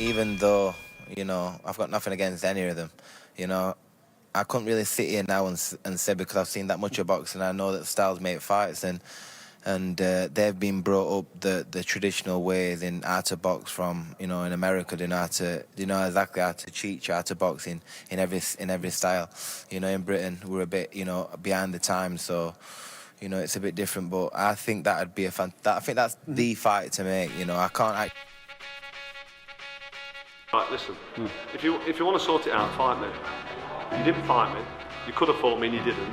even though, I've got nothing against any of them, I couldn't really sit here now and say, because I've seen that much of boxing, I know that styles make fights, and they've been brought up the traditional ways in how to box from, in America. They know exactly how to teach how to box in every style. In Britain we're a bit, behind the times, so it's a bit different. But I think that'd be I think that's the fight to make. I can't. Right, listen. If you want to sort it out, fight me. You didn't fight me. You could have fought me and you didn't.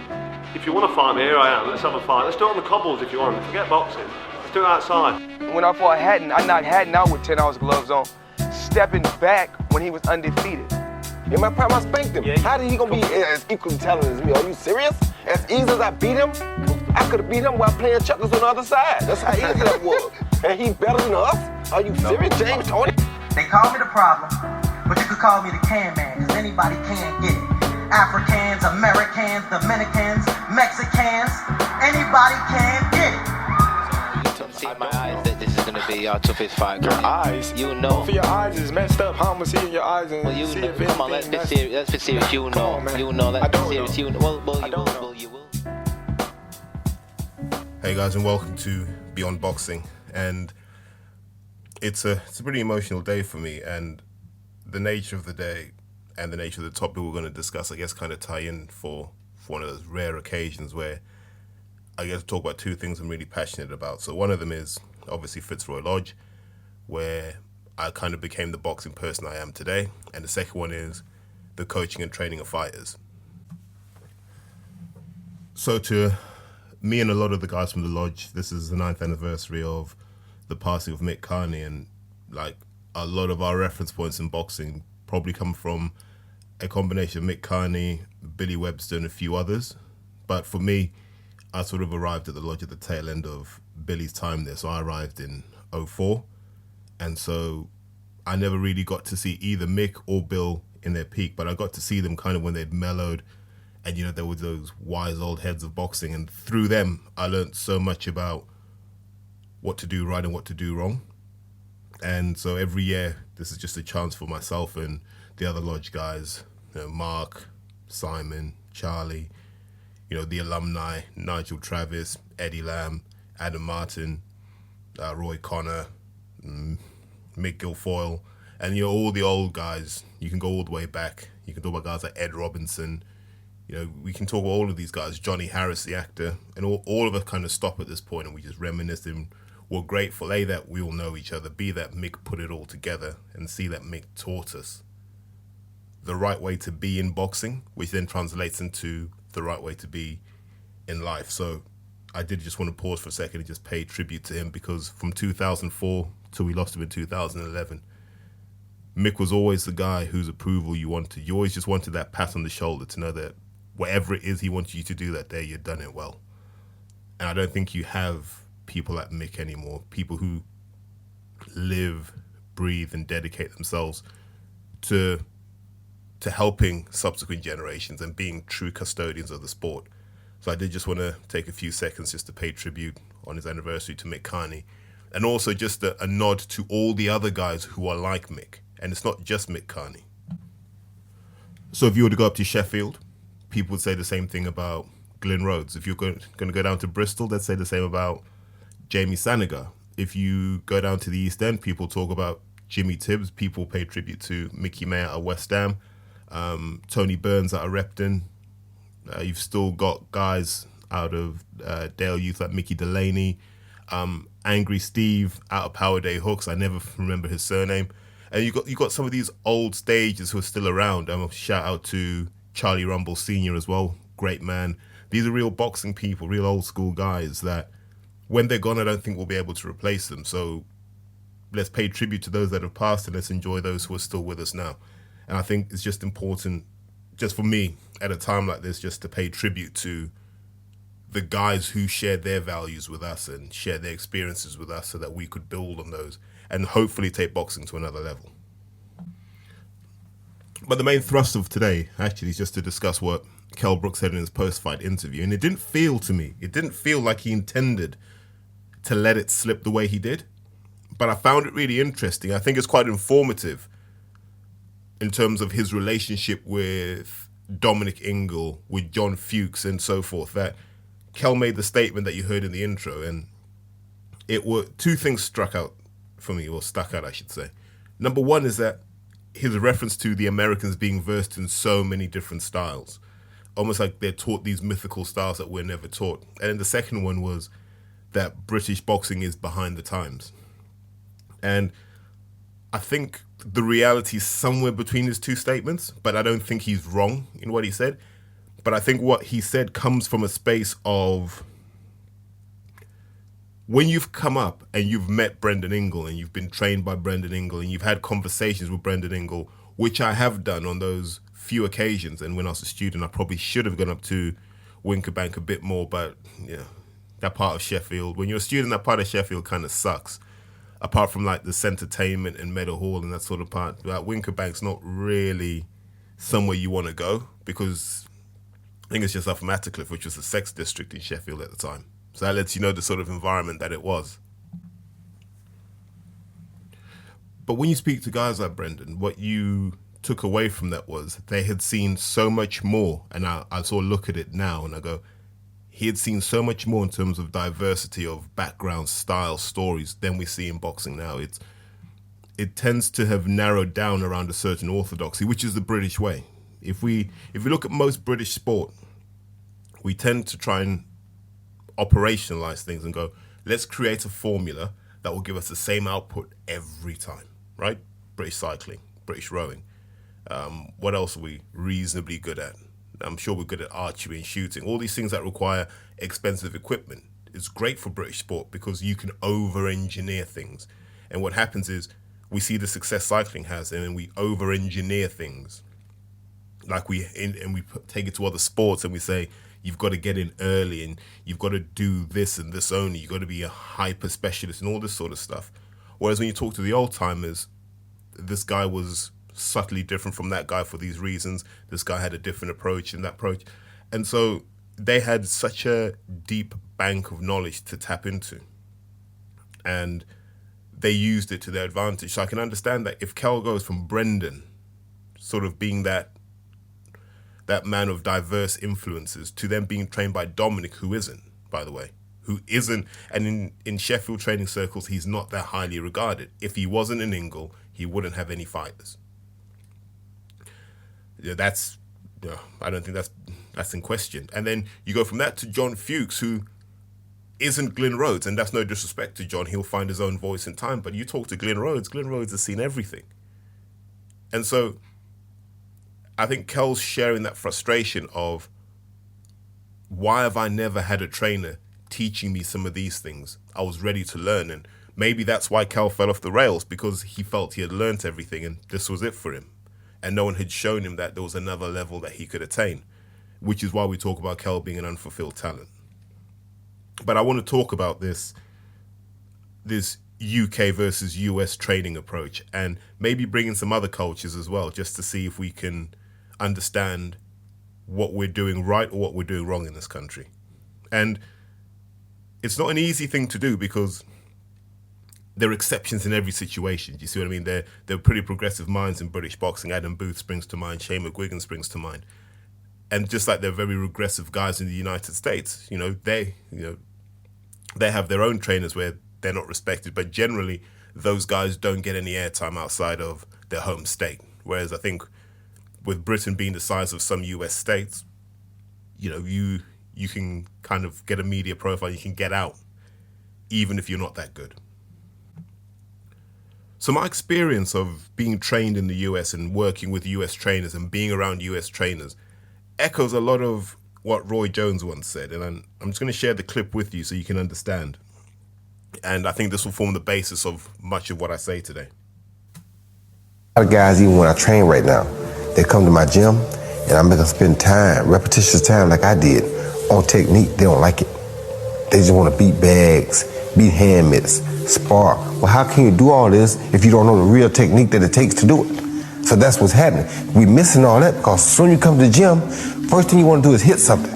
If you want to fight me, here I am. Let's have a fight. Let's do it on the cobbles if you want. Forget boxing. Let's do it outside. When I fought Hatton, I knocked Hatton out with 10 ounce gloves on, stepping back when he was undefeated. In my prime, I spanked him. Yeah, how did he gonna be as equally talented as me? Are you serious? As easy as I beat him, I could have beat him while playing checkers on the other side. That's how easy that was. And he better than us? Are you serious, James Tony? They call me the problem, but you could call me the can man, because anybody can get it. Africans, Americans, Dominicans, Mexicans, anybody can get it. You don't see in my eyes that this is going to be our toughest fight. Your eyes? Both of your eyes is messed up. How am I seeing your eyes and see if come on, let's be serious. Let's be serious. On, Let's be serious. You know. Well, you will. Hey guys, and welcome to Beyond Boxing. And it's a pretty emotional day for me, and the nature of the day and the nature of the topic we're going to discuss, I guess, kind of tie in for one of those rare occasions where I get to talk about two things I'm really passionate about. So one of them is obviously Fitzroy Lodge, where I kind of became the boxing person I am today. And the second one is the coaching and training of fighters. So to me and a lot of the guys from the lodge, this is the 9th anniversary of the passing of Mick Carney, and like a lot of our reference points in boxing probably come from a combination of Mick Carney, Billy Webster, and a few others. But for me, I sort of arrived at the lodge at the tail end of Billy's time there. So I arrived in 2004, and so I never really got to see either Mick or Bill in their peak, but I got to see them kind of when they'd mellowed, and there were those wise old heads of boxing, and through them I learned so much about what to do right and what to do wrong. And so every year this is just a chance for myself and the other lodge guys, Mark, Simon, Charlie, the alumni, Nigel Travis, Eddie Lamb, Adam Martin, Roy Connor, Mick Guilfoyle, and all the old guys. You can go all the way back. You can talk about guys like Ed Robinson. We can talk about all of these guys, Johnny Harris, the actor, and all of us kind of stop at this point and we just reminisce, and we're grateful, A, that we all know each other, B, that Mick put it all together, and C, that Mick taught us the right way to be in boxing, which then translates into the right way to be in life. So I did just want to pause for a second and just pay tribute to him, because from 2004 till we lost him in 2011, Mick was always the guy whose approval you wanted. You always just wanted that pat on the shoulder to know that whatever it is he wanted you to do that day, you'd done it well. And I don't think you have people like Mick anymore, people who live, breathe, and dedicate themselves to helping subsequent generations and being true custodians of the sport. So I did just want to take a few seconds just to pay tribute on his anniversary to Mick Carney, and also just a nod to all the other guys who are like Mick. And it's not just Mick Carney. So if you were to go up to Sheffield, people would say the same thing about Glyn Rhodes. If you're going to go down to Bristol, they'd say the same about Jamie Sanaga. If you go down to the East End, people talk about Jimmy Tibbs. People pay tribute to Mickey Mayer at West Ham, Tony Burns at Repton. You've still got guys out of Dale Youth like Mickey Delaney, Angry Steve out of Power Day Hooks. I never remember his surname. And you got some of these old stagers who are still around. Shout out to Charlie Rumble Sr. as well. Great man. These are real boxing people, real old school guys that when they're gone, I don't think we'll be able to replace them. So let's pay tribute to those that have passed, and let's enjoy those who are still with us now. And I think it's just important, just for me, at a time like this, just to pay tribute to the guys who shared their values with us and shared their experiences with us so that we could build on those and hopefully take boxing to another level. But the main thrust of today actually is just to discuss what Kell Brook said in his post-fight interview. And it didn't feel like he intended to let it slip the way he did. But I found it really interesting. I think it's quite informative in terms of his relationship with Dominic Ingle, with John Fuchs and so forth, that Kel made the statement that you heard in the intro, and it were two things struck out for me, or stuck out, I should say. Number one is that his reference to the Americans being versed in so many different styles, almost like they're taught these mythical styles that we're never taught. And then the second one was that British boxing is behind the times. And I think the reality is somewhere between his two statements, but I don't think he's wrong in what he said. But I think what he said comes from a space of, when you've come up and you've met Brendan Ingle and you've been trained by Brendan Ingle and you've had conversations with Brendan Ingle, which I have done on those few occasions, and when I was a student I probably should have gone up to OINK a bit more, but yeah, that part of Sheffield, when you're a student, that part of Sheffield kind of sucks. Apart from like the Centertainment and Meadow Hall and that sort of part, OINK's not really somewhere you want to go, because I think it's just off Mattercliff, which was a sex district in Sheffield at the time. So that lets you know the sort of environment that it was. But when you speak to guys like Brendan, what you took away from that was they had seen so much more. And I sort of look at it now and I go, he had seen so much more in terms of diversity of background, style, stories than we see in boxing now. It tends to have narrowed down around a certain orthodoxy, which is the British way. If we look at most British sport, we tend to try and operationalize things and go, let's create a formula that will give us the same output every time, right? British cycling, British rowing. What else are we reasonably good at? I'm sure we're good at archery and shooting. All these things that require expensive equipment. It's great for British sport because you can over-engineer things. And what happens is we see the success cycling has, and then we over-engineer things. Like we take it to other sports and we say, you've got to get in early and you've got to do this and this only. You've got to be a hyper specialist and all this sort of stuff. Whereas when you talk to the old timers, this guy was subtly different from that guy for these reasons. This guy had a different approach and that approach. And so they had such a deep bank of knowledge to tap into. And they used it to their advantage. So I can understand that if Kel goes from Brendan sort of being that man of diverse influences to them being trained by Dominic, who isn't, by the way, and in Sheffield training circles, he's not that highly regarded. If he wasn't an Ingle, he wouldn't have any fighters. Yeah, I don't think that's in question. And then you go from that to John Fuchs, who isn't Glyn Rhodes, and that's no disrespect to John. He'll find his own voice in time. But you talk to Glyn Rhodes has seen everything. And so I think Kel's sharing that frustration of, why have I never had a trainer teaching me some of these things? I was ready to learn. And maybe that's why Kel fell off the rails, because he felt he had learnt everything and this was it for him. And no one had shown him that there was another level that he could attain, which is why we talk about Kel being an unfulfilled talent. But I want to talk about this UK versus US training approach, and maybe bring in some other cultures as well, just to see if we can understand what we're doing right or what we're doing wrong in this country. And it's not an easy thing to do, because there are exceptions in every situation. Do you see what I mean? There are pretty progressive minds in British boxing. Adam Booth springs to mind. Shane McGuigan springs to mind. And just like they're very regressive guys in the United States, they have their own trainers where they're not respected. But generally, those guys don't get any airtime outside of their home state. Whereas I think with Britain being the size of some US states, you can kind of get a media profile. You can get out, even if you're not that good. So my experience of being trained in the US and working with US trainers and being around US trainers echoes a lot of what Roy Jones once said. And I'm just going to share the clip with you so you can understand. And I think this will form the basis of much of what I say today. A lot of guys, even when I train right now, they come to my gym and I make them spend time, repetitious time like I did, on technique. They don't like it. They just want to beat bags, beat hand mitts, spar. Well, how can you do all this if you don't know the real technique that it takes to do it? So that's what's happening. We missing all that, because as soon as you come to the gym, first thing you want to do is hit something.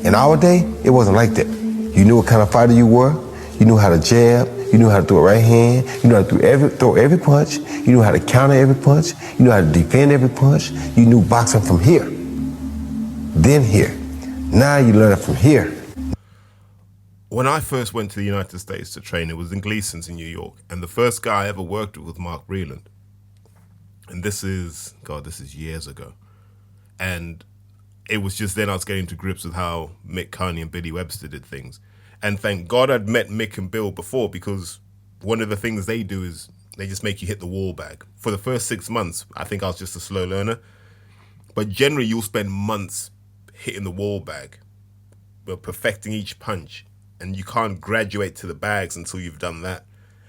In our day, it wasn't like that. You knew what kind of fighter you were. You knew how to jab. You knew how to throw a right hand. You know how to throw every punch. You knew how to counter every punch. You knew how to defend every punch. You knew boxing from here, then here. Now you learn it from here. When I first went to the United States to train, it was in Gleason's in New York, and the first guy I ever worked with was Mark Breland. And this is years ago. And it was just then I was getting to grips with how Mick Carney and Billy Webster did things. And thank God I'd met Mick and Bill before, because one of the things they do is they just make you hit the wall bag. For the first 6 months, I think I was just a slow learner. But generally, you'll spend months hitting the wall bag, but perfecting each punch. And you can't graduate to the bags until you've done that.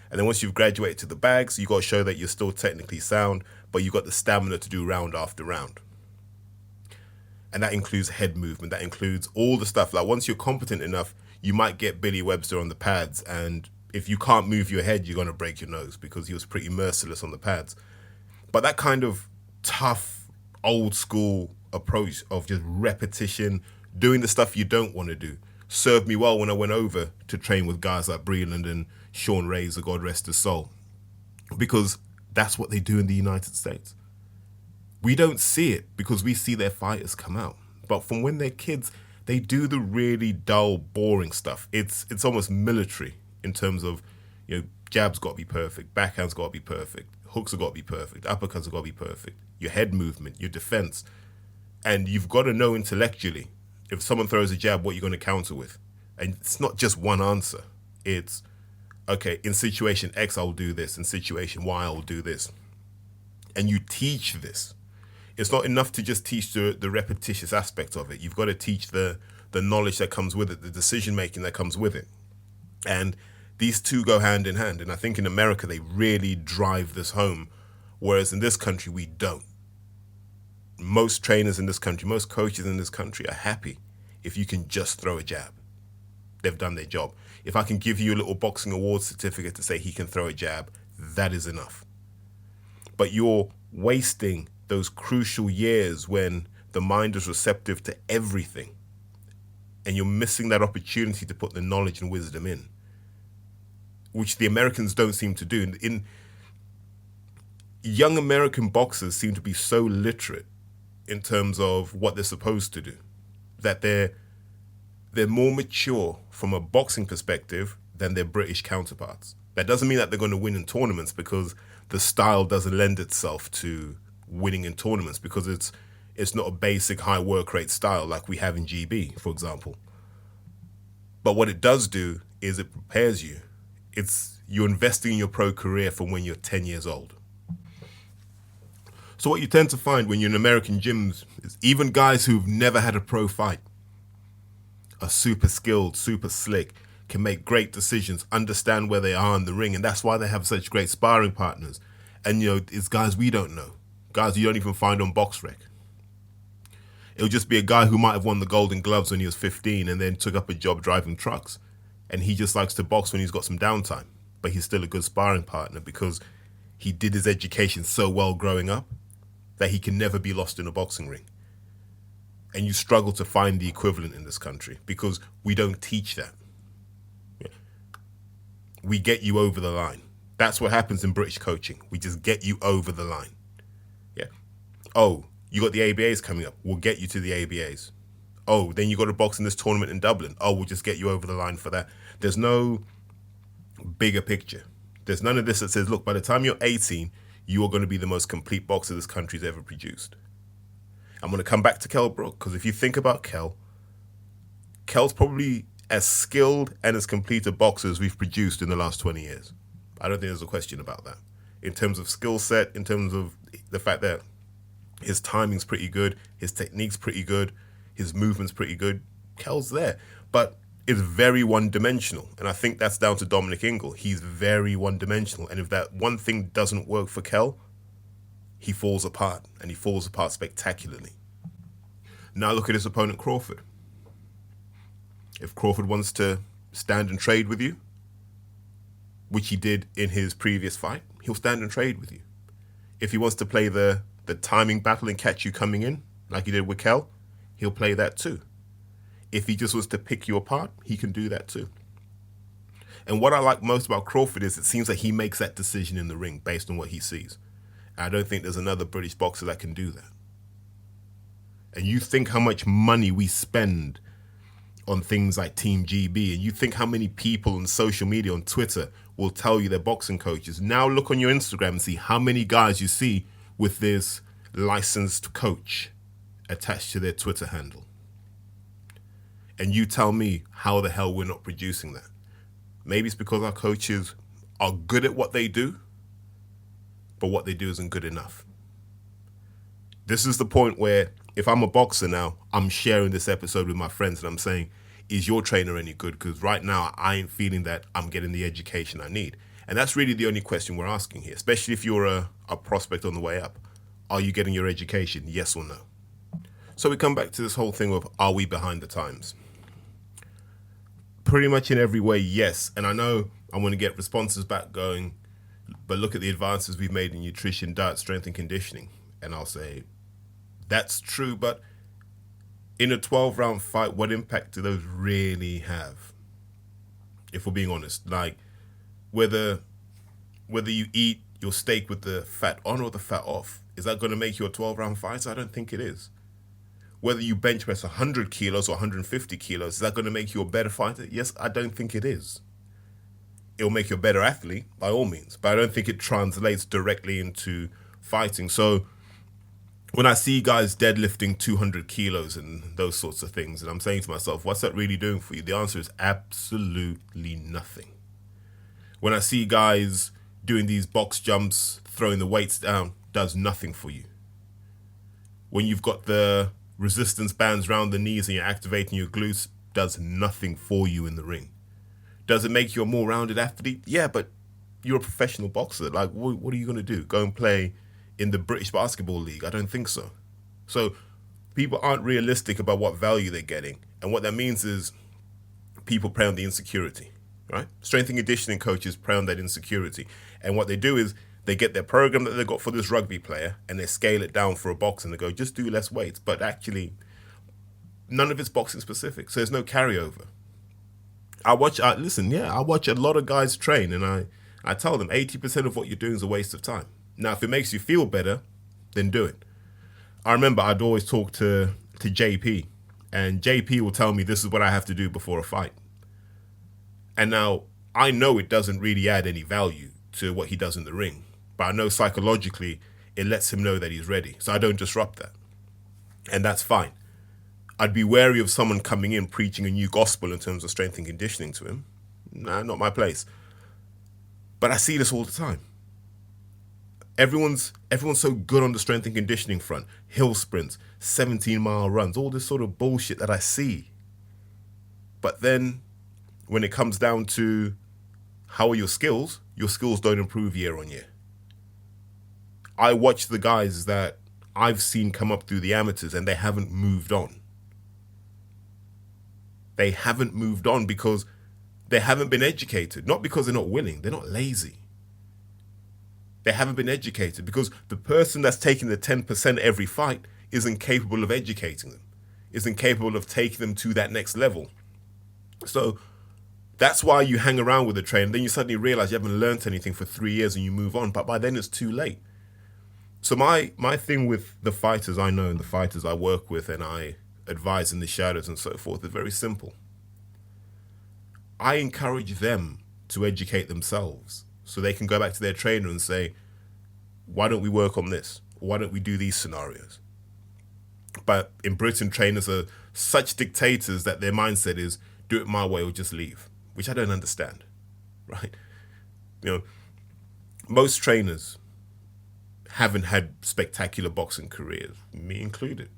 And then once you've graduated to the bags, you got to show that you're still technically sound, but you've got the stamina to do round after round. And that includes head movement. That includes all the stuff. Like once you're competent enough, you might get Billy Webster on the pads. And if you can't move your head, you're going to break your nose, because he was pretty merciless on the pads. But that kind of tough, old school approach of just repetition, doing the stuff you don't want to do, served me well when I went over to train with guys like Breland and Sean Razor, God rest his soul, because that's what they do in the United States. We don't see it because we see their fighters come out, but from when they're kids, they do the really dull, boring stuff. It's almost military in terms of, you know, jabs got to be perfect, backhands got to be perfect, hooks have got to be perfect, uppercuts have got to be perfect, your head movement, your defense, and you've got to know intellectually, if someone throws a jab, what you're going to counter with. And it's not just one answer. It's, okay, in situation X, I'll do this. In situation Y, I'll do this. And you teach this. It's not enough to just teach the repetitious aspect of it. You've got to teach the knowledge that comes with it, the decision-making that comes with it. And these two go hand in hand. And I think in America, they really drive this home, whereas in this country, we don't. Most trainers in this country, most coaches in this country are happy if you can just throw a jab. They've done their job. If I can give you a little boxing award certificate to say he can throw a jab, that is enough. But you're wasting those crucial years when the mind is receptive to everything, and you're missing that opportunity to put the knowledge and wisdom in, which the Americans don't seem to do. In young American boxers seem to be so literate in terms of what they're supposed to do, that they're more mature from a boxing perspective than their British counterparts. That doesn't mean that they're going to win in tournaments, because the style doesn't lend itself to winning in tournaments, because it's not a basic high work rate style like we have in GB, for example. But what it does do is it prepares you. You're investing in your pro career from when you're 10 years old. So what you tend to find when you're in American gyms is even guys who've never had a pro fight are super skilled, super slick, can make great decisions, understand where they are in the ring, and that's why they have such great sparring partners. And, you know, it's guys we don't know, guys you don't even find on BoxRec. It'll just be a guy who might have won the Golden Gloves when he was 15 and then took up a job driving trucks. And he just likes to box when he's got some downtime. But he's still a good sparring partner because he did his education so well growing up that he can never be lost in a boxing ring. And you struggle to find the equivalent in this country because we don't teach that. We get you over the line. That's what happens in British coaching. We just get you over the line. Yeah. Oh, you got the ABAs coming up. We'll get you to the ABAs. Oh, then you got to box in this tournament in Dublin. Oh, we'll just get you over the line for that. There's no bigger picture. There's none of this that says, look, by the time you're 18, you are going to be the most complete boxer this country's ever produced. I'm going to come back to Kell Brook, because if you think about Kell's probably as skilled and as complete a boxer as we've produced in the last 20 years. I don't think there's a question about that. In terms of skill set, in terms of the fact that his timing's pretty good, his technique's pretty good, his movement's pretty good, Kell's there. But it's very one-dimensional, and I think that's down to Dominic Ingle. He's very one-dimensional, and if that one thing doesn't work for Kell, he falls apart, and he falls apart spectacularly. Now look at his opponent, Crawford. If Crawford wants to stand and trade with you, which he did in his previous fight, he'll stand and trade with you. If he wants to play the timing battle and catch you coming in, like he did with Kell, he'll play that too. If he just wants to pick you apart, he can do that too. And what I like most about Crawford is it seems like he makes that decision in the ring based on what he sees. I don't think there's another British boxer that can do that. And you think how much money we spend on things like Team GB, and you think how many people on social media, on Twitter, will tell you they're boxing coaches. Now look on your Instagram and see how many guys you see with this licensed coach attached to their Twitter handle. And you tell me how the hell we're not producing that. Maybe it's because our coaches are good at what they do, but what they do isn't good enough. This is the point where if I'm a boxer now, I'm sharing this episode with my friends and I'm saying, is your trainer any good? Because right now I ain't feeling that I'm getting the education I need. And that's really the only question we're asking here, especially if you're a prospect on the way up. Are you getting your education? Yes or no? So we come back to this whole thing of, are we behind the times? Pretty much in every way, yes. And I know I want to get responses back going, but look at the advances we've made in nutrition, diet, strength and conditioning. And I'll say, that's true, but in a 12-round fight, what impact do those really have? If we're being honest, like whether you eat your steak with the fat on or the fat off, is that going to make you a 12-round fighter? I don't think it is. Whether you bench press 100 kilos or 150 kilos, is that going to make you a better fighter? Yes, I don't think it is. It'll make you a better athlete, by all means, but I don't think it translates directly into fighting. So when I see guys deadlifting 200 kilos and those sorts of things, and I'm saying to myself, what's that really doing for you? The answer is absolutely nothing. When I see guys doing these box jumps, throwing the weights down, does nothing for you. When you've got the resistance bands around the knees and you're activating your glutes, does nothing for you in the ring. Does it make you a more rounded athlete? Yeah, but you're a professional boxer. Like, what are you going to do? Go and play in the British Basketball League? I don't think so. So people aren't realistic about what value they're getting. And what that means is people prey on the insecurity, right? Strength and conditioning coaches prey on that insecurity. And what they do is they get their program that they got for this rugby player and they scale it down for a boxer and they go, just do less weights. But actually, none of it's boxing specific. So there's no carryover. I watch a lot of guys train and I tell them 80% of what you're doing is a waste of time. Now, if it makes you feel better, then do it. I remember I'd always talk to JP, and JP will tell me this is what I have to do before a fight. And now, I know it doesn't really add any value to what he does in the ring, but I know psychologically it lets him know that he's ready, so I don't disrupt that. And that's fine. I'd be wary of someone coming in preaching a new gospel in terms of strength and conditioning to him. Nah, not my place. But I see this all the time. Everyone's so good on the strength and conditioning front. Hill sprints, 17-mile runs, all this sort of bullshit that I see. But then when it comes down to how are your skills don't improve year on year. I watch the guys that I've seen come up through the amateurs and they haven't moved on. They haven't moved on because they haven't been educated. Not because they're not willing, they're not lazy. They haven't been educated because the person that's taking the 10% every fight isn't capable of educating them, isn't capable of taking them to that next level. So that's why you hang around with a trainer, then you suddenly realize you haven't learned anything for 3 years and you move on, but by then it's too late. So my thing with the fighters I know and the fighters I work with and I advise in the shadows and so forth is very simple. I encourage them to educate themselves so they can go back to their trainer and say, why don't we work on this? Why don't we do these scenarios? But in Britain, trainers are such dictators that their mindset is do it my way or just leave, which I don't understand, right? You know, most trainers haven't had spectacular boxing careers, me included.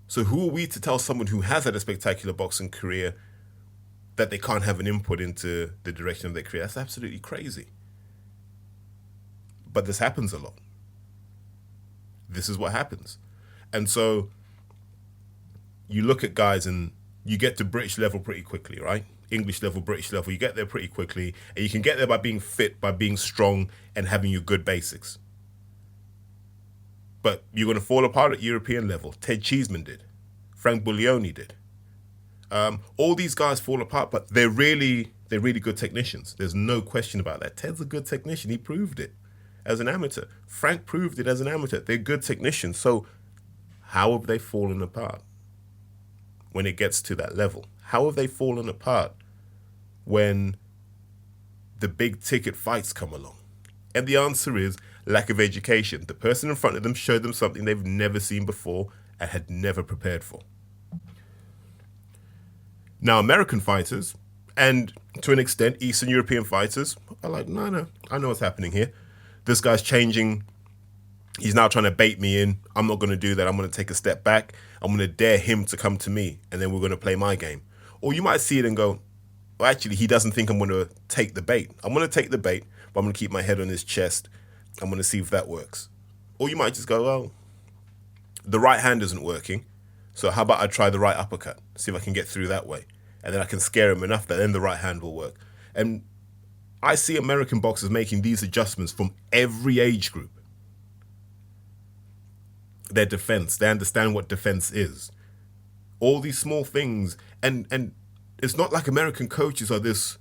So who are we to tell someone who has had a spectacular boxing career that they can't have an input into the direction of their career? That's absolutely crazy. But this happens a lot. This is what happens. And so you look at guys and you get to British level pretty quickly, right? English level, British level, you get there pretty quickly. And you can get there by being fit, by being strong and having your good basics. But you're going to fall apart at European level. Ted Cheeseman did. Frank Buglioni did. All these guys fall apart, but they're really They're really good technicians. There's no question about that. Ted's a good technician. He proved it as an amateur. Frank proved it as an amateur. They're good technicians. So how have they fallen apart when it gets to that level? How have they fallen apart when the big ticket fights come along? And the answer is lack of education. The person in front of them showed them something they've never seen before and had never prepared for. Now, American fighters, and to an extent, Eastern European fighters, are like, no, I know what's happening here. This guy's changing. He's now trying to bait me in. I'm not going to do that. I'm going to take a step back. I'm going to dare him to come to me, and then we're going to play my game. Or you might see it and go, well, actually, he doesn't think I'm going to take the bait. I'm going to take the bait, but I'm going to keep my head on his chest. I'm going to see if that works. Or you might just go, well, the right hand isn't working, so how about I try the right uppercut, see if I can get through that way. And then I can scare him enough that then the right hand will work. And I see American boxers making these adjustments from every age group. Their defense, they understand what defense is. All these small things, and it's not like American coaches are this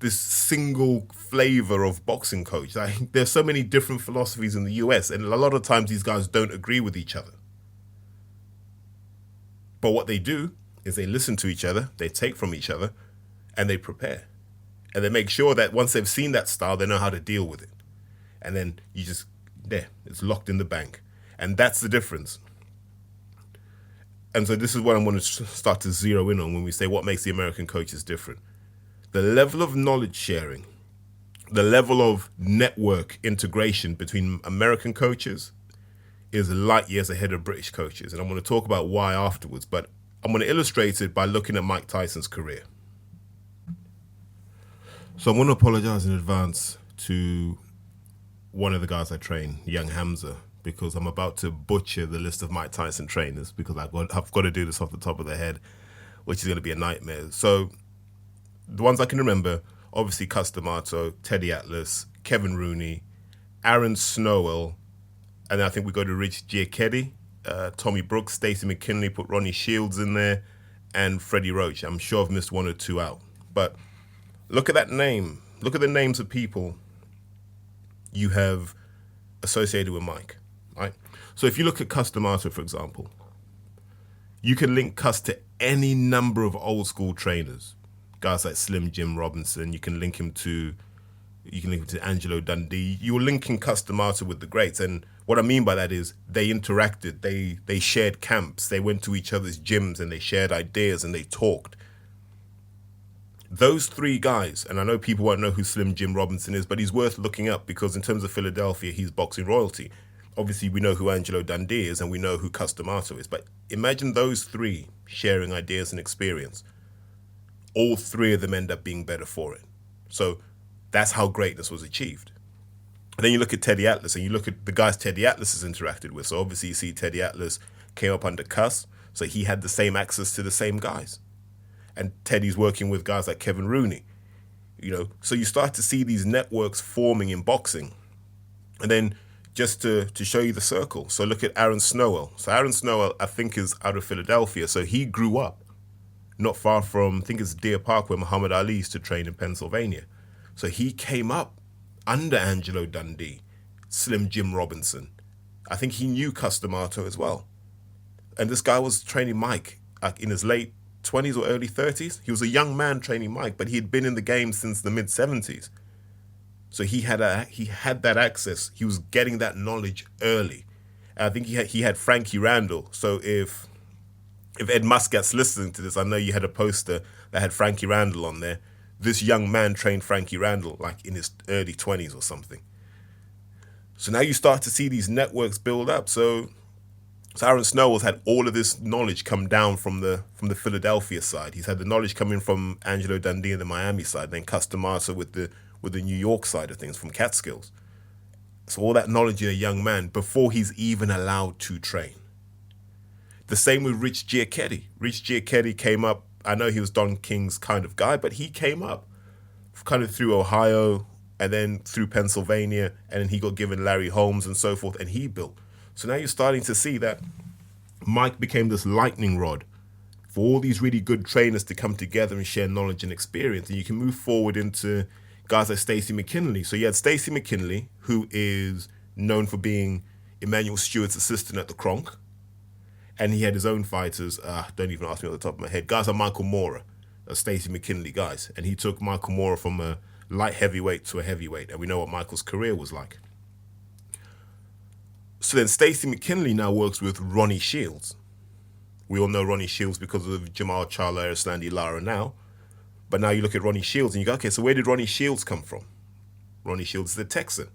single flavor of boxing coach. Like, there's so many different philosophies in the US, and a lot of times these guys don't agree with each other. But what they do is they listen to each other, they take from each other, and they prepare. And they make sure that once they've seen that style, they know how to deal with it. And then you just, it's locked in the bank. And that's the difference. And so this is what I'm going to start to zero in on when we say what makes the American coaches different. The level of knowledge sharing, the level of network integration between American coaches is light years ahead of British coaches. And I'm going to talk about why afterwards, but I'm going to illustrate it by looking at Mike Tyson's career. So I'm going to apologize in advance to one of the guys I train, young Hamza, because I'm about to butcher the list of Mike Tyson trainers because I've got to do this off the top of the head, which is going to be a nightmare. So the ones I can remember, obviously Cus D'Amato, Teddy Atlas, Kevin Rooney, Aaron Snowell, and I think we go to Rich Giacchetti, Tommy Brooks, Stacey McKinley, put Ronnie Shields in there, and Freddie Roach. I'm sure I've missed one or two out. But look at that name. Look at the names of people you have associated with Mike, right? So if you look at Cus D'Amato, for example, you can link Cus to any number of old school trainers. Guys like Slim Jim Robinson, you can link him to Angelo Dundee. You're linking Cus D'Amato with the greats, and what I mean by that is they interacted, they shared camps, they went to each other's gyms and they shared ideas and they talked. Those three guys, and I know people won't know who Slim Jim Robinson is, but he's worth looking up because in terms of Philadelphia, he's boxing royalty. Obviously, we know who Angelo Dundee is and we know who Cus D'Amato is, but imagine those three sharing ideas and experience. All three of them end up being better for it. So that's how greatness was achieved. And then you look at Teddy Atlas and you look at the guys Teddy Atlas has interacted with. So obviously you see Teddy Atlas came up under Cus, so he had the same access to the same guys. And Teddy's working with guys like Kevin Rooney. So you start to see these networks forming in boxing. And then just to show you the circle, so look at Aaron Snowell. So Aaron Snowell, I think, is out of Philadelphia. So he grew up not far from, I think it's Deer Park, where Muhammad Ali used to train in Pennsylvania. So he came up under Angelo Dundee, Slim Jim Robinson. I think he knew Cus D'Amato as well. And this guy was training Mike in his late 20s or early 30s. He was a young man training Mike, but he had been in the game since the mid-70s. So he had that access. He was getting that knowledge early. And I think he had Frankie Randall. So if Ed Muscat's listening to this, I know you had a poster that had Frankie Randall on there. This young man trained Frankie Randall like in his early 20s or something. So now you start to see these networks build up. So Aaron Snowell's had all of this knowledge come down from the Philadelphia side. He's had the knowledge coming from Angelo Dundee and the Miami side, then Cus D'Amato with the New York side of things from Catskills. So all that knowledge in a young man before he's even allowed to train. The same with Rich Giacchetti. Rich Giacchetti came up, I know he was Don King's kind of guy, but he came up kind of through Ohio and then through Pennsylvania, and then he got given Larry Holmes and so forth, and he built. So now you're starting to see that Mike became this lightning rod for all these really good trainers to come together and share knowledge and experience. And you can move forward into guys like Stacey McKinley. So you had Stacey McKinley, who is known for being Emmanuel Stewart's assistant at the Kronk. And he had his own fighters. Don't even ask me off the top of my head. Guys like Michael Moorer, Stacey McKinley guys. And he took Michael Moorer from a light heavyweight to a heavyweight. And we know what Michael's career was like. So then Stacey McKinley now works with Ronnie Shields. We all know Ronnie Shields because of Jamal Charlo, Erislandy Lara now. But now you look at Ronnie Shields and you go, okay, so where did Ronnie Shields come from? Ronnie Shields is a Texan.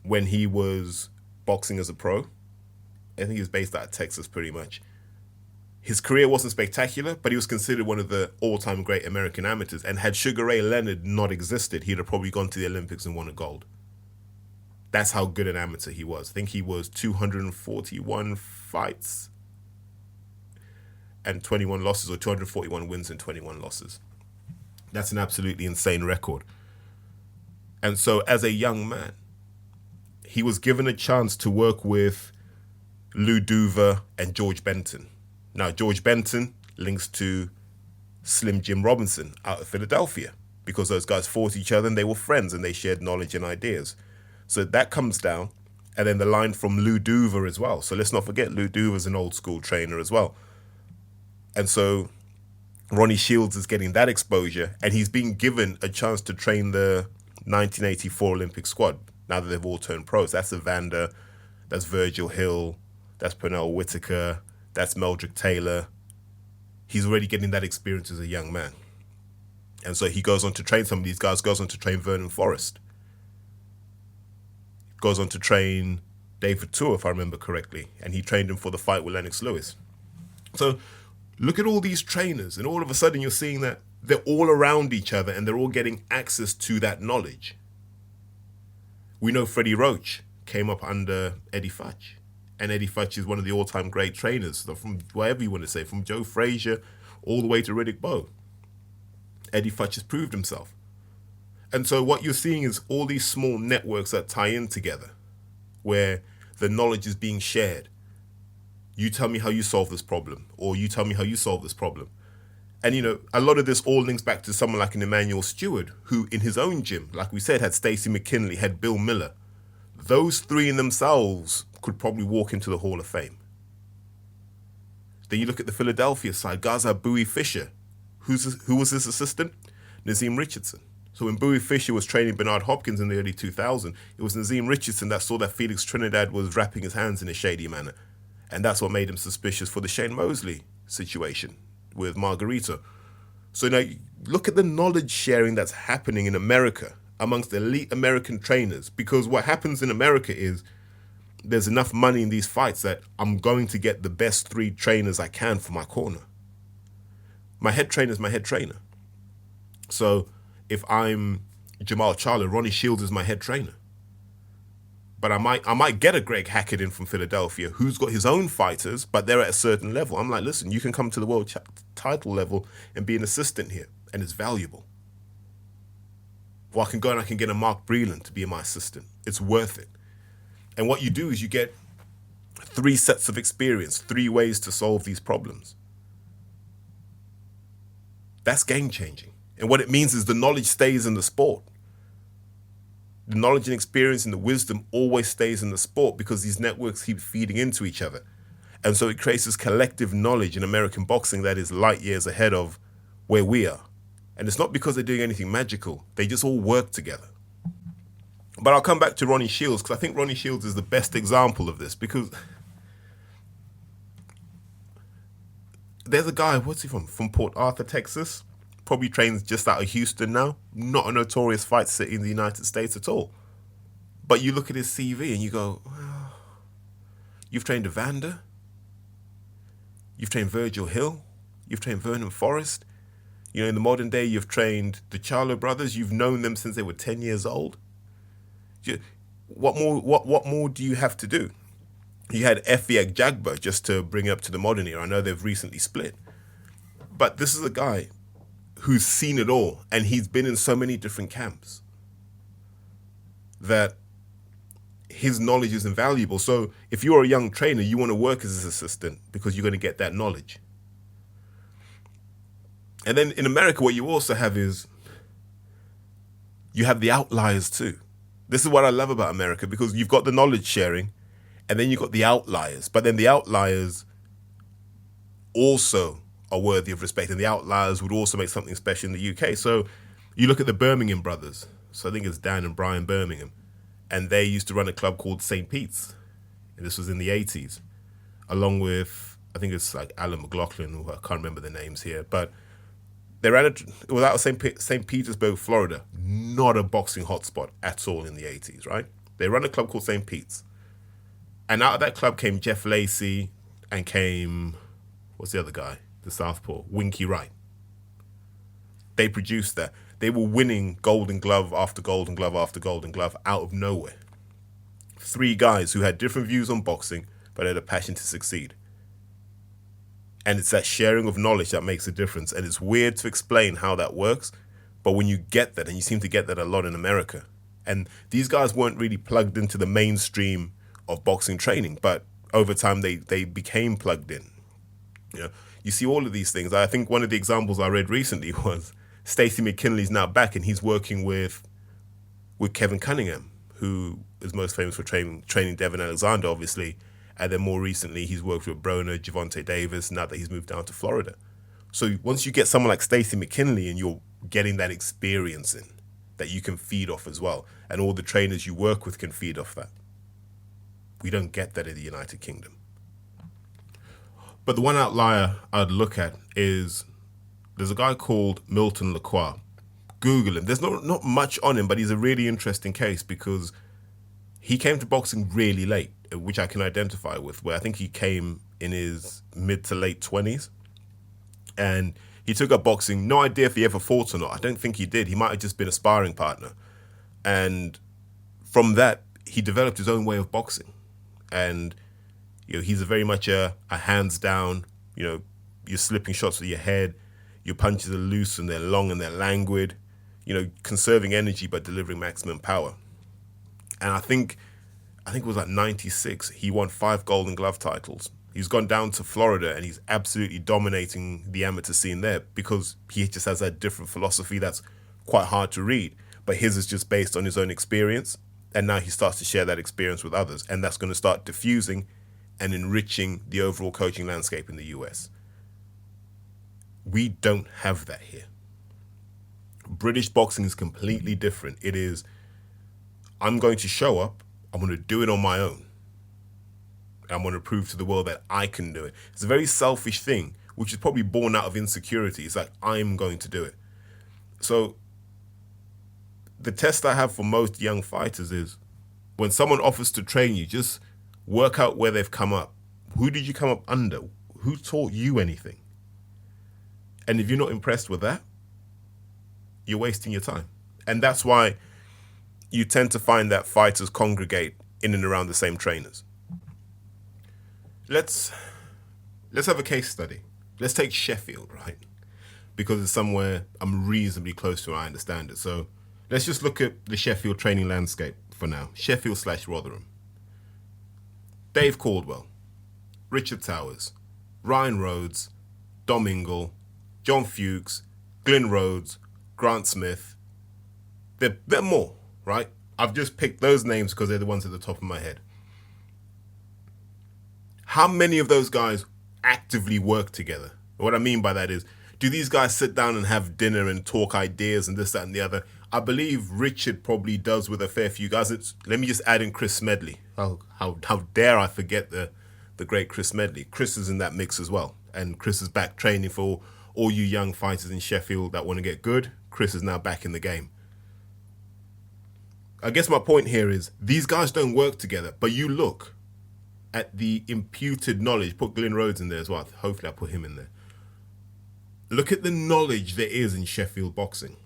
When he was boxing as a pro, I think he was based out of Texas pretty much. His career wasn't spectacular, but he was considered one of the all-time great American amateurs. And had Sugar Ray Leonard not existed, he'd have probably gone to the Olympics and won a gold. That's how good an amateur he was. I think he was 241 fights and 21 losses, or 241 wins and 21 losses. That's an absolutely insane record. And so as a young man, he was given a chance to work with Lou Duva and George Benton. Now, George Benton links to Slim Jim Robinson out of Philadelphia, because those guys fought each other and they were friends and they shared knowledge and ideas. So that comes down, and then the line from Lou Duva as well. So let's not forget, Lou Duva's an old school trainer as well. And so Ronnie Shields is getting that exposure, and he's being given a chance to train the 1984 Olympic squad, now that they've all turned pros. That's Evander, that's Virgil Hill, that's Pernell Whitaker, that's Meldrick Taylor. He's already getting that experience as a young man. And so he goes on to train some of these guys, goes on to train Vernon Forrest, goes on to train David Tour, if I remember correctly, and he trained him for the fight with Lennox Lewis. So look at all these trainers, and all of a sudden you're seeing that they're all around each other and they're all getting access to that knowledge. We know Freddie Roach came up under Eddie Futch, and Eddie Futch is one of the all-time great trainers, so from whatever you want to say, from Joe Frazier all the way to Riddick Bowe. Eddie Futch has proved himself. And so what you're seeing is all these small networks that tie in together, where the knowledge is being shared. You tell me how you solve this problem, or you tell me how you solve this problem. And, you know, a lot of this all links back to someone like an Emmanuel Stewart, who in his own gym, like we said, had Stacey McKinley, had Bill Miller. Those three in themselves could probably walk into the Hall of Fame. Then you look at the Philadelphia side, guys like Bowie Fischer. Who was his assistant? Nazim Richardson. So when Bowie Fischer was training Bernard Hopkins in the early 2000s, it was Nazim Richardson that saw that Felix Trinidad was wrapping his hands in a shady manner. And that's what made him suspicious for the Shane Mosley situation with Margarito. So now look at the knowledge sharing that's happening in America amongst elite American trainers, because what happens in America is there's enough money in these fights that I'm going to get the best three trainers I can for my corner. My head trainer is my head trainer. So if I'm Jamal Charlo, Ronnie Shields is my head trainer. But I might get a Greg Hackett in from Philadelphia who's got his own fighters, but they're at a certain level. I'm like, listen, you can come to the world title level and be an assistant here, and it's valuable. Or I can go and I can get a Mark Breland to be my assistant. It's worth it. And what you do is you get 3 sets of experience, 3 ways to solve these problems. That's game changing. And what it means is the knowledge stays in the sport. The knowledge and experience and the wisdom always stays in the sport, because these networks keep feeding into each other. And so it creates this collective knowledge in American boxing that is light years ahead of where we are. And it's not because they're doing anything magical. They just all work together. But I'll come back to Ronnie Shields, because I think Ronnie Shields is the best example of this, because there's a guy, what's he from? From Port Arthur, Texas. Probably trains just out of Houston now. Not a notorious fight city in the United States at all. But you look at his CV and you go, well, you've trained Evander. You've trained Virgil Hill. You've trained Vernon Forrest. You know, in the modern day, you've trained the Charlo brothers. You've known them since they were 10 years old. What more do you have to do? You had Efiek Jagba, just to bring it up to the modern era. I know they've recently split. But this is a guy who's seen it all, and he's been in so many different camps that his knowledge is invaluable. So if you're a young trainer, you want to work as his assistant because you're going to get that knowledge. And then in America, what you also have is you have the outliers too. This is what I love about America, because you've got the knowledge sharing and then you've got the outliers. But then the outliers also are worthy of respect, and the outliers would also make something special in the UK. So you look at the Birmingham brothers. So I think it's Dan and Brian Birmingham. And they used to run a club called St. Pete's. And this was in the 80s, along with, I think it's like Alan McLaughlin, who I can't remember the names here. But they ran it out of St. Petersburg, Florida. Not a boxing hotspot at all in the 80s, right? They run a club called St. Pete's. And out of that club came Jeff Lacey and came, what's the other guy? The Southpaw, Winky Wright. They produced that. They were winning Golden Glove after Golden Glove after Golden Glove out of nowhere. 3 guys who had different views on boxing, but had a passion to succeed. And it's that sharing of knowledge that makes a difference. And it's weird to explain how that works, but when you get that, and you seem to get that a lot in America, and these guys weren't really plugged into the mainstream of boxing training, but over time they became plugged in. You know, you see all of these things. I think one of the examples I read recently was Stacey McKinley's now back, and he's working with Kevin Cunningham, who is most famous for training Devin Alexander, obviously. And then more recently, he's worked with Broner, Javante Davis, now that he's moved down to Florida. So once you get someone like Stacey McKinley and you're getting that experience in, that you can feed off as well, and all the trainers you work with can feed off that. We don't get that in the United Kingdom. But the one outlier I'd look at is there's a guy called Milton Lacroix. Google him. There's not much on him, but he's a really interesting case because he came to boxing really late, which I can identify with, where I think he came in his mid to late 20s. And he took up boxing, no idea if he ever fought or not. I don't think he did. He might have just been a sparring partner. And from that, he developed his own way of boxing. And he's very much a hands down, you're slipping shots with your head, your punches are loose and they're long and they're languid, conserving energy but delivering maximum power. And I think it was like 96, he won 5 Golden Glove titles. He's gone down to Florida and he's absolutely dominating the amateur scene there because he just has that different philosophy that's quite hard to read. But his is just based on his own experience. And now he starts to share that experience with others. And that's going to start diffusing and enriching the overall coaching landscape in the US. We don't have that here. British boxing is completely different. It is, I'm going to show up, I'm going to do it on my own. I'm going to prove to the world that I can do it. It's a very selfish thing, which is probably born out of insecurity. It's like, I'm going to do it. So the test I have for most young fighters is when someone offers to train you, just work out where they've come up. Who did you come up under? Who taught you anything? And if you're not impressed with that, you're wasting your time. And that's why you tend to find that fighters congregate in and around the same trainers. Let's have a case study. Let's take Sheffield, right? Because it's somewhere I'm reasonably close to and I understand it. So let's just look at the Sheffield training landscape for now. Sheffield/Rotherham. Dave Caldwell, Richard Towers, Ryan Rhodes, Dom Ingle, John Fuchs, Glyn Rhodes, Grant Smith. They're more, right? I've just picked those names because they're the ones at the top of my head. How many of those guys actively work together? What I mean by that is, do these guys sit down and have dinner and talk ideas and this, that, and the other? I believe Richard probably does with a fair few guys. Let me just add in Chris Smedley. How dare I forget the great Chris Smedley. Chris is in that mix as well. And Chris is back training for all you young fighters in Sheffield that want to get good. Chris is now back in the game. I guess my point here is these guys don't work together, but you look at the imputed knowledge. Put Glyn Rhodes in there as well. Hopefully I'll put him in there. Look at the knowledge there is in Sheffield boxing.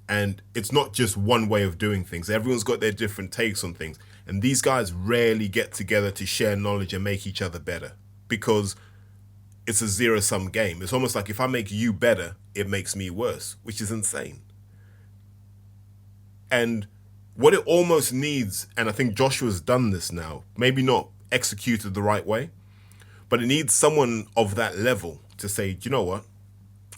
And it's not just one way of doing things. Everyone's got their different takes on things. And these guys rarely get together to share knowledge and make each other better because it's a zero-sum game. It's almost like if I make you better, it makes me worse, which is insane. And what it almost needs, and I think Joshua's done this now, maybe not executed the right way, but it needs someone of that level to say, do you know what?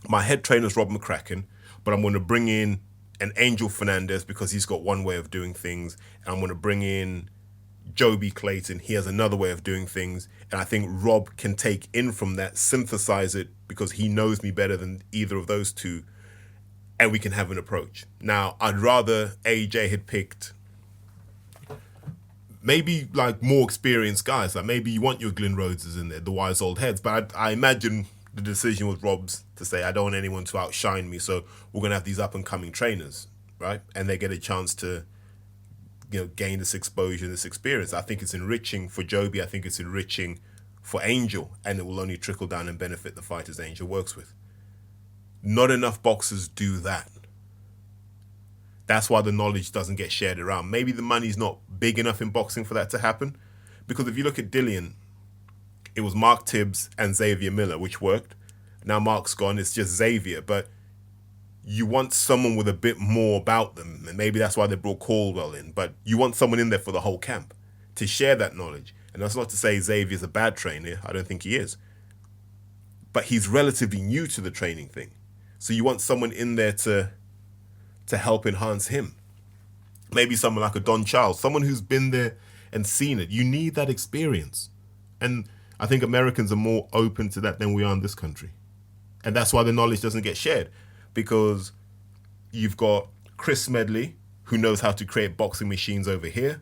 my head trainer's Rob McCracken, but I'm going to bring in an Angel Fernandez because he's got one way of doing things, and I'm going to bring in Joby Clayton. He has another way of doing things, and I think Rob can take in from that, synthesize it because he knows me better than either of those two, and we can have an approach. Now, I'd rather AJ had picked maybe like more experienced guys. Like maybe you want your Glyn Rhodeses in there, the wise old heads. But I imagine the decision was Rob's to say, I don't want anyone to outshine me, so we're going to have these up-and-coming trainers, right? And they get a chance to, gain this exposure, this experience. I think it's enriching for Joby. I think it's enriching for Angel, and it will only trickle down and benefit the fighters Angel works with. Not enough boxers do that. That's why the knowledge doesn't get shared around. Maybe the money's not big enough in boxing for that to happen. Because if you look at Dillian, it was Mark Tibbs and Xavier Miller, which worked. Now Mark's gone, it's just Xavier. But you want someone with a bit more about them. And maybe that's why they brought Caldwell in. But you want someone in there for the whole camp to share that knowledge. And that's not to say Xavier's a bad trainer. I don't think he is. But he's relatively new to the training thing. So you want someone in there to help enhance him. Maybe someone like a Don Charles, someone who's been there and seen it. You need that experience. And I think Americans are more open to that than we are in this country. And that's why the knowledge doesn't get shared. Because you've got Chris Smedley, who knows how to create boxing machines over here.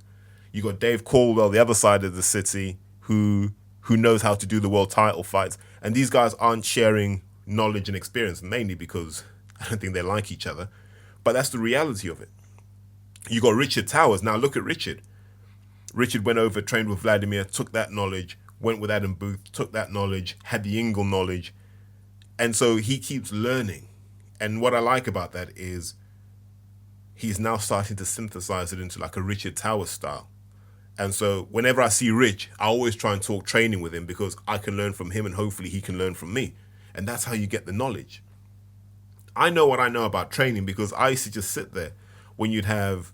You've got Dave Caldwell, the other side of the city, who knows how to do the world title fights. And these guys aren't sharing knowledge and experience, mainly because I don't think they like each other. But that's the reality of it. You got Richard Towers. Now look at Richard. Richard went over, trained with Vladimir, took that knowledge, went with Adam Booth, took that knowledge, had the Ingle knowledge. And so he keeps learning. And what I like about that is he's now starting to synthesize it into like a Richard Towers style. And so whenever I see Rich, I always try and talk training with him because I can learn from him and hopefully he can learn from me. And that's how you get the knowledge. I know what I know about training because I used to just sit there when you'd have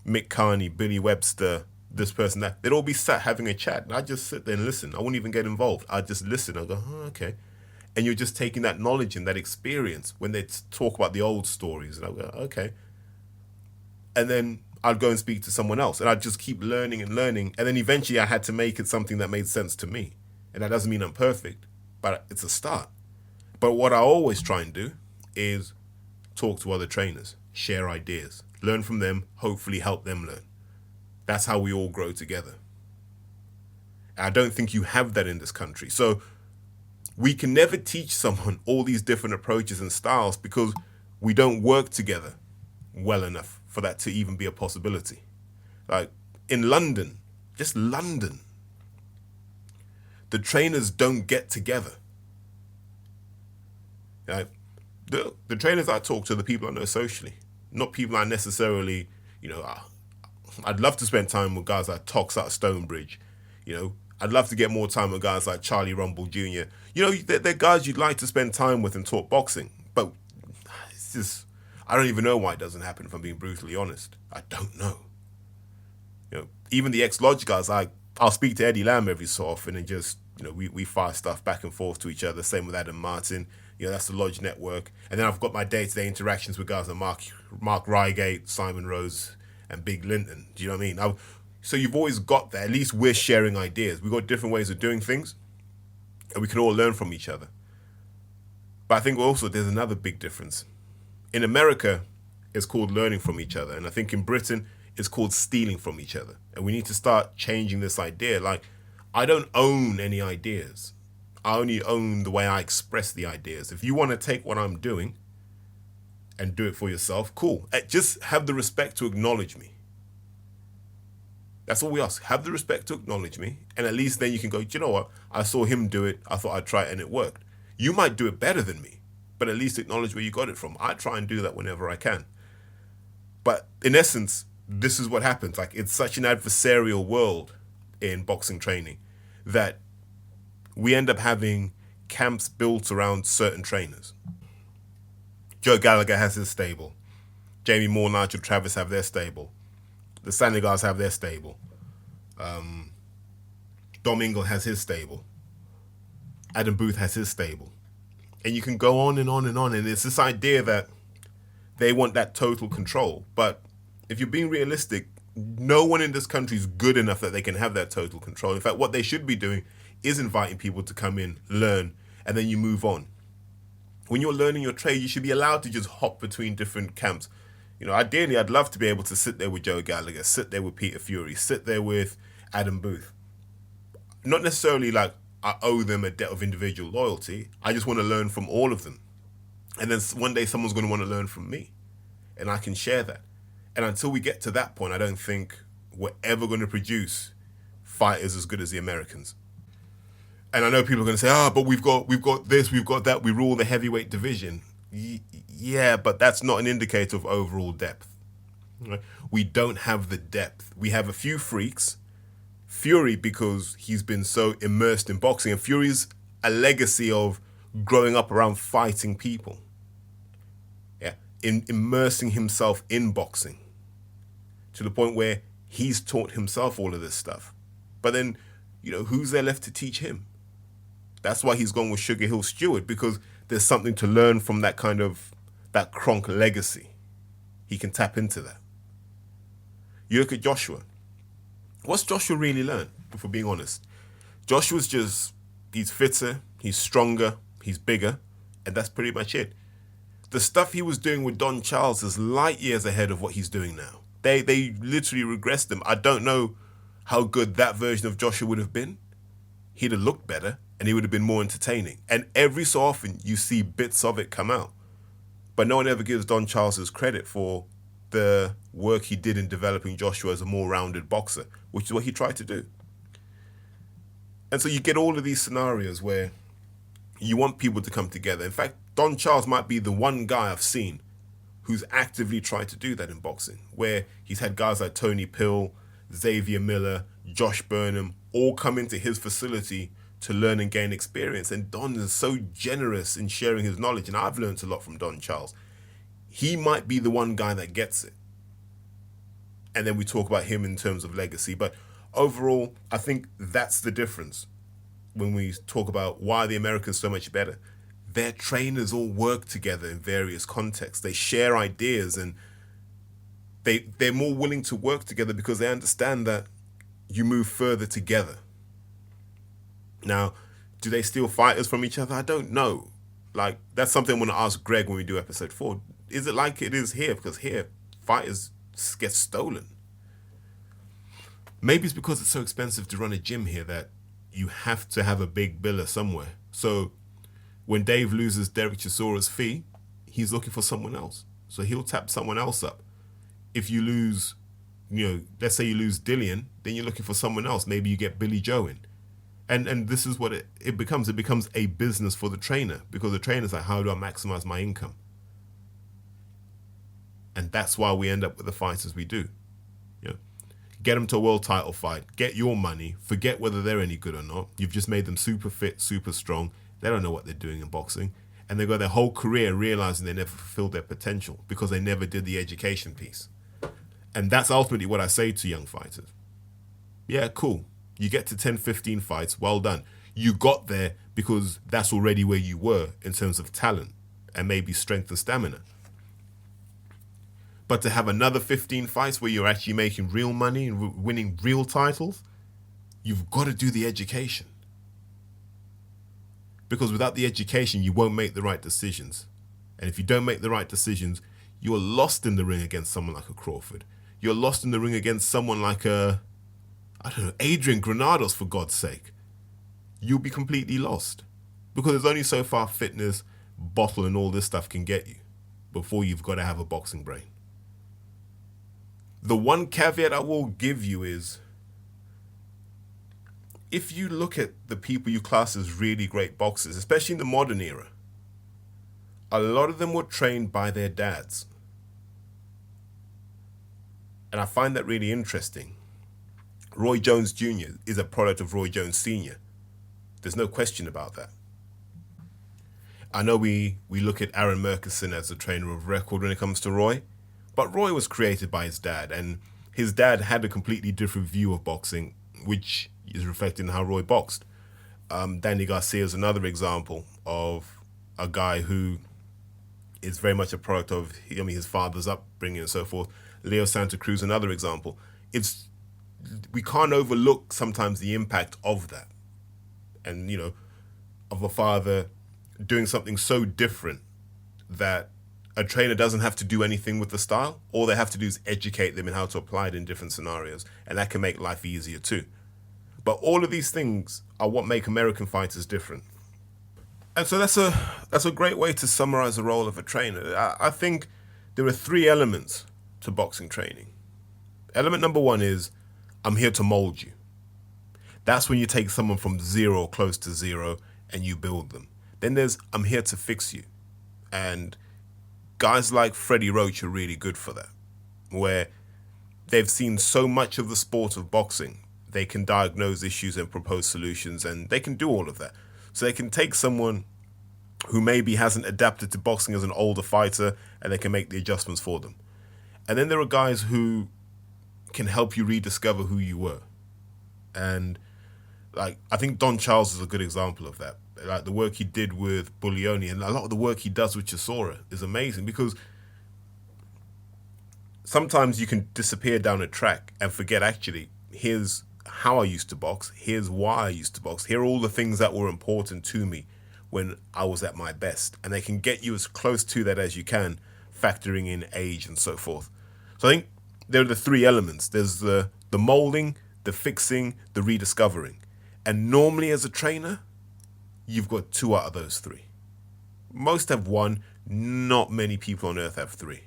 Mick Carney, Billy Webster, this person, that. They'd all be sat having a chat. And I'd just sit there and listen. I wouldn't even get involved. I'd just listen. I'd go, oh, okay. And you're just taking that knowledge and that experience when they talk about the old stories. And I'd go, okay. And then I'd go and speak to someone else. And I'd just keep learning and learning. And then eventually I had to make it something that made sense to me. And that doesn't mean I'm perfect, but it's a start. But what I always try and do is talk to other trainers, share ideas, learn from them, hopefully help them learn. That's how we all grow together. And I don't think you have that in this country. So we can never teach someone all these different approaches and styles because we don't work together well enough for that to even be a possibility. Like in London, just London, the trainers don't get together. Like, the trainers I talk to are the people I know socially, not people I necessarily, I'd love to spend time with guys like Tox out of Stonebridge. I'd love to get more time with guys like Charlie Rumble Jr. They're guys you'd like to spend time with and talk boxing. But it's just, I don't even know why it doesn't happen, if I'm being brutally honest. I don't know. Even the ex-Lodge guys, I'll speak to Eddie Lamb every so often and just, we fire stuff back and forth to each other. Same with Adam Martin. That's the Lodge network. And then I've got my day-to-day interactions with guys like Mark Rygate, Simon Rose, and Big Linton. Do you know what I mean? So you've always got that. At least we're sharing ideas. We've got different ways of doing things, and we can all learn from each other. But I think also there's another big difference. In America, it's called learning from each other. And I think in Britain, it's called stealing from each other. And we need to start changing this idea. Like, I don't own any ideas. I only own the way I express the ideas. If you want to take what I'm doing and do it for yourself, cool. Just have the respect to acknowledge me. That's all we ask. Have the respect to acknowledge me. And at least then you can go, do you know what? I saw him do it. I thought I'd try it and it worked. You might do it better than me, but at least acknowledge where you got it from. I try and do that whenever I can. But in essence, this is what happens. Like, it's such an adversarial world in boxing training that we end up having camps built around certain trainers. Joe Gallagher has his stable. Jamie Moore, Nigel Travis have their stable. The Senegals have their stable. Dom Ingle has his stable. Adam Booth has his stable. And you can go on and on and on. And it's this idea that they want that total control. But if you're being realistic, no one in this country is good enough that they can have that total control. In fact, what they should be doing is inviting people to come in, learn, and then you move on. When you're learning your trade, you should be allowed to just hop between different camps. You know, ideally, I'd love to be able to sit there with Joe Gallagher, sit there with Peter Fury, sit there with Adam Booth. Not necessarily like I owe them a debt of individual loyalty. I just want to learn from all of them. And then one day someone's going to want to learn from me. And I can share that. And until we get to that point, I don't think we're ever going to produce fighters as good as the Americans. And I know people are going to say, but we've got this, we've got that, we rule the heavyweight division. Yeah, but that's not an indicator of overall depth. Right? We don't have the depth. We have a few freaks. Fury, because he's been so immersed in boxing, and Fury's a legacy of growing up around fighting people. Yeah, in immersing himself in boxing to the point where he's taught himself all of this stuff. But then, who's there left to teach him? That's why he's gone with Sugar Hill Stewart, because there's something to learn from that Kronk legacy. He can tap into that. You look at Joshua. What's Joshua really learned, if we're being honest? Joshua's he's fitter, he's stronger, he's bigger, and that's pretty much it. The stuff he was doing with Don Charles is light years ahead of what he's doing now. They literally regressed him. I don't know how good that version of Joshua would have been. He'd have looked better, and he would have been more entertaining. And every so often, you see bits of it come out. But no one ever gives Don Charles his credit for the work he did in developing Joshua as a more rounded boxer, which is what he tried to do. And so you get all of these scenarios where you want people to come together. In fact, Don Charles might be the one guy I've seen who's actively tried to do that in boxing, where he's had guys like Tony Pill, Xavier Miller, Josh Burnham, all come into his facility to learn and gain experience. And Don is so generous in sharing his knowledge, and I've learned a lot from Don Charles. He might be the one guy that gets it. And then we talk about him in terms of legacy. But overall, I think that's the difference when we talk about why the Americans are so much better. Their trainers all work together in various contexts. They share ideas, and they're more willing to work together because they understand that you move further together. Now, do they steal fighters from each other? I don't know. Like, that's something I want to ask Greg when we do episode 4. Is it like it is here? Because here, fighters get stolen. Maybe it's because it's so expensive to run a gym here that you have to have a big biller somewhere. So when Dave loses Derek Chisora's fee, he's looking for someone else. So he'll tap someone else up. If you lose, let's say you lose Dillian, then you're looking for someone else. Maybe you get Billy Joe in. And this is what it becomes. It becomes a business for the trainer, because the trainer's like, how do I maximize my income? And that's why we end up with the fighters we do. Get them to a world title fight, get your money, forget whether they're any good or not. You've just made them super fit, super strong. They don't know what they're doing in boxing. And they go their whole career realizing they never fulfilled their potential because they never did the education piece. And that's ultimately what I say to young fighters. Yeah, cool. You get to 10, 15 fights, well done. You got there because that's already where you were in terms of talent and maybe strength and stamina. But to have another 15 fights where you're actually making real money and winning real titles, you've got to do the education. Because without the education, you won't make the right decisions. And if you don't make the right decisions, you're lost in the ring against someone like a Crawford. You're lost in the ring against someone like Adrian Granados, for God's sake. You'll be completely lost. Because there's only so far fitness, bottle, and all this stuff can get you before you've got to have a boxing brain. The one caveat I will give you is, if you look at the people you class as really great boxers, especially in the modern era, a lot of them were trained by their dads. And I find that really interesting. Roy Jones Jr. is a product of Roy Jones Sr. There's no question about that. I know we look at Aaron Murkison as a trainer of record when it comes to Roy, but Roy was created by his dad, and his dad had a completely different view of boxing, which is reflected in how Roy boxed. Danny Garcia is another example of a guy who is very much a product of, his father's upbringing and so forth. Leo Santa Cruz, another example. We can't overlook sometimes the impact of that. And, of a father doing something so different that a trainer doesn't have to do anything with the style. All they have to do is educate them in how to apply it in different scenarios. And that can make life easier too. But all of these things are what make American fighters different. And so that's a great way to summarize the role of a trainer. I think there are 3 elements to boxing training. Element number 1 is, I'm here to mold you. That's when you take someone from 0, close to 0, and you build them. Then there's, I'm here to fix you. And guys like Freddie Roach are really good for that, where they've seen so much of the sport of boxing. They can diagnose issues and propose solutions, and they can do all of that. So they can take someone who maybe hasn't adapted to boxing as an older fighter, and they can make the adjustments for them. And then there are guys who can help you rediscover who you were. And I think Don Charles is a good example of that. Like the work he did with Buglioni, and a lot of the work he does with Chisora is amazing, because sometimes you can disappear down a track and forget, actually, here's how I used to box, here's why I used to box, here are all the things that were important to me when I was at my best. And they can get you as close to that as you can, factoring in age and so forth. So I think there are the 3 elements. There's the molding, the fixing, the rediscovering. And normally as a trainer, you've got 2 out of those 3. Most have 1. Not many people on earth have 3.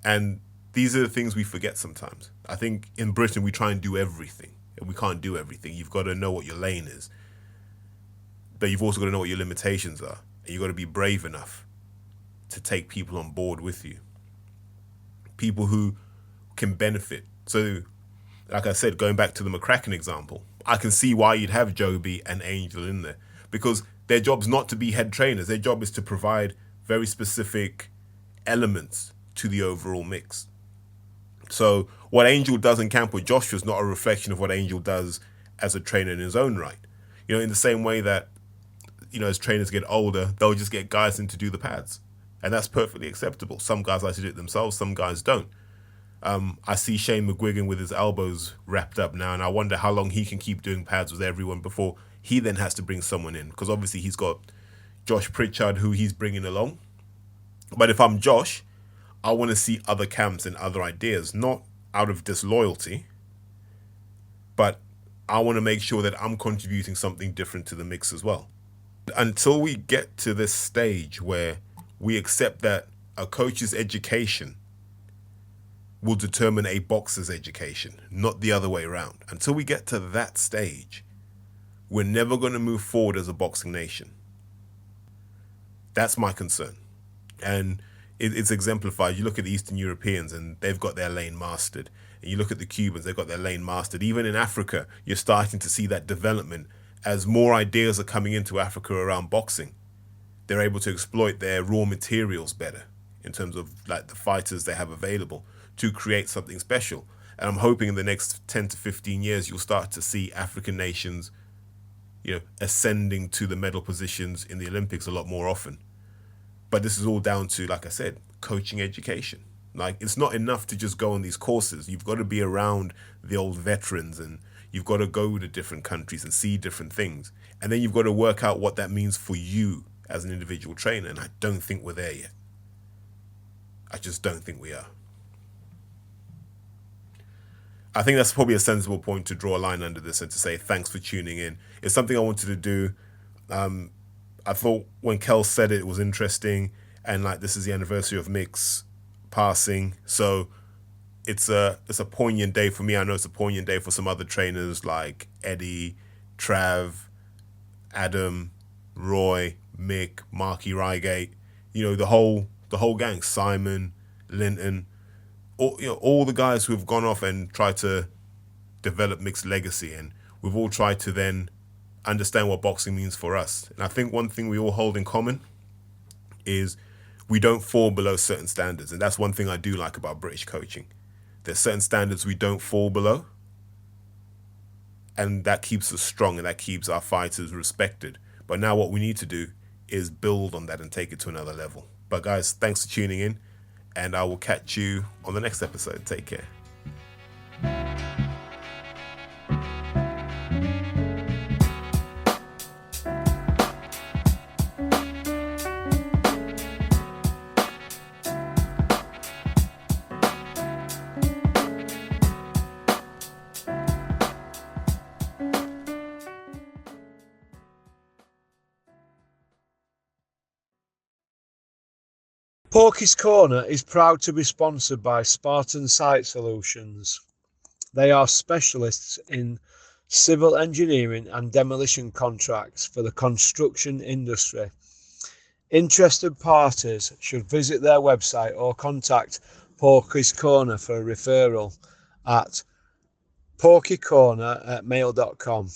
And these are the things we forget sometimes. I think in Britain we try and do everything, and we can't do everything. You've got to know what your lane is, but you've also got to know what your limitations are, and you've got to be brave enough to take people on board with you. People who can benefit. So, like I said, going back to the McCracken example, I can see why you'd have Joby and Angel in there, because their job's not to be head trainers. Their job is to provide very specific elements to the overall mix. So what Angel does in camp with Joshua is not a reflection of what Angel does as a trainer in his own right. In the same way that, as trainers get older, they'll just get guys in to do the pads. And that's perfectly acceptable. Some guys like to do it themselves, some guys don't. I see Shane McGuigan with his elbows wrapped up now, and I wonder how long he can keep doing pads with everyone before he then has to bring someone in. Because obviously he's got Josh Pritchard, who he's bringing along. But if I'm Josh, I want to see other camps and other ideas, not out of disloyalty, but I want to make sure that I'm contributing something different to the mix as well. Until we get to this stage where we accept that a coach's education will determine a boxer's education, not the other way around. Until we get to that stage, we're never going to move forward as a boxing nation. That's my concern. And it's exemplified. You look at the Eastern Europeans and they've got their lane mastered. And you look at the Cubans, they've got their lane mastered. Even in Africa, you're starting to see that development as more ideas are coming into Africa around boxing. They're able to exploit their raw materials better in terms of like the fighters they have available to create something special. And I'm hoping in the next 10 to 15 years, you'll start to see African nations, ascending to the medal positions in the Olympics a lot more often. But this is all down to, like I said, coaching education. Like, it's not enough to just go on these courses. You've got to be around the old veterans, and you've got to go to different countries and see different things. And then you've got to work out what that means for you as an individual trainer. And I don't think we're there yet. I just don't think we are. I think that's probably a sensible point to draw a line under this and to say thanks for tuning in. It's something I wanted to do. I thought when Kel said it was interesting, and like this is the anniversary of Mick's passing, so it's a poignant day for me. I know it's a poignant day for some other trainers like Eddie, Trav, Adam, Roy, Mick, Marky Reigate, the whole gang, Simon, Linton, all the guys who have gone off and tried to develop Mick's legacy, and we've all tried to then understand what boxing means for us. And I think one thing we all hold in common is we don't fall below certain standards. And that's one thing I do like about British coaching. There's certain standards we don't fall below. And that keeps us strong, and that keeps our fighters respected. But now what we need to do is build on that and take it to another level. But guys, thanks for tuning in, and I will catch you on the next episode. Take care. Porky's Corner is proud to be sponsored by Spartan Site Solutions. They are specialists in civil engineering and demolition contracts for the construction industry. Interested parties should visit their website or contact Porky's Corner for a referral at porkycorner@mail.com.